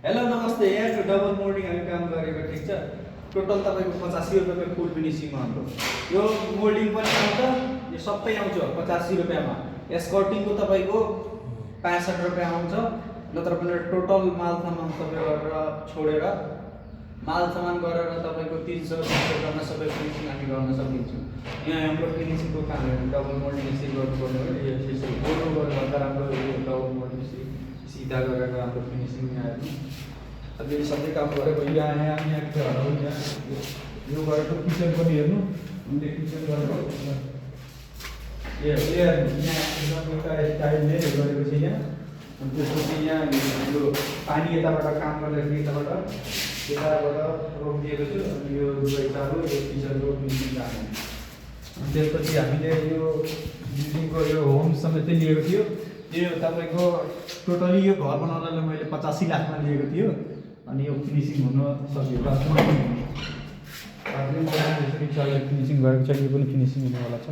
Hello नमस्ते यहाँ double moulding हामी काम गरेको ठिक छ। टोटल तपाईँको 85 रुपियाँ फुल फिनिसिङमा हाम्रो यो मोल्डिङ पनि आउँछ, यो सबै आउँछ 85 रुपियाँमा। एस्कर्टिङको तपाईँको 65 रुपियाँ आउँछ। नत्र पनि टोटल माल सामान सबै गरेर छोडेर माल सामान गरेर तपाईँको 300 रुपियाँमा सबै फिनिसिङ हामी गर्न सकिन्छौँ। यहाँ हाम्रो फिनिसिङको कामहरू डबल मोल्डिङ यसरी गर्नुपर्ने हो। यो यसरी गोलो गरेर भन्दा राम्रो यो डबल मोल्डिङ सिधा गरेर हाम्रो फिनिसिङ आयो। अहिले सबै काम गरेको यहाँ यो गरेको किचन पनि हेर्नु, उनले किचन गरेको यहाँ एकदम एउटा स्टाइलले गरेको छ यहाँ। अनि त्यसपछि यहाँ यो पानी यताबाट काम गर्दाखेरि यताबाट रोकिदिएको छु। अनि यो दुवै चालु यो किचनको फिनिसिङ जाने। अनि त्यसपछि हामीले यो बिल्डिङको यो होम समेत लिएको थियो। यो तपाईँको टोटली यो घर बनाउनलाई मैले 85 लाखमा लिएको थियो। अनि यो फिनिसिङ हुन सक्यो। बाथरुम यसरी चल्यो, फिनिसिङ गरेको छ। यो पनि फिनिसिङ हुनेवाला छ।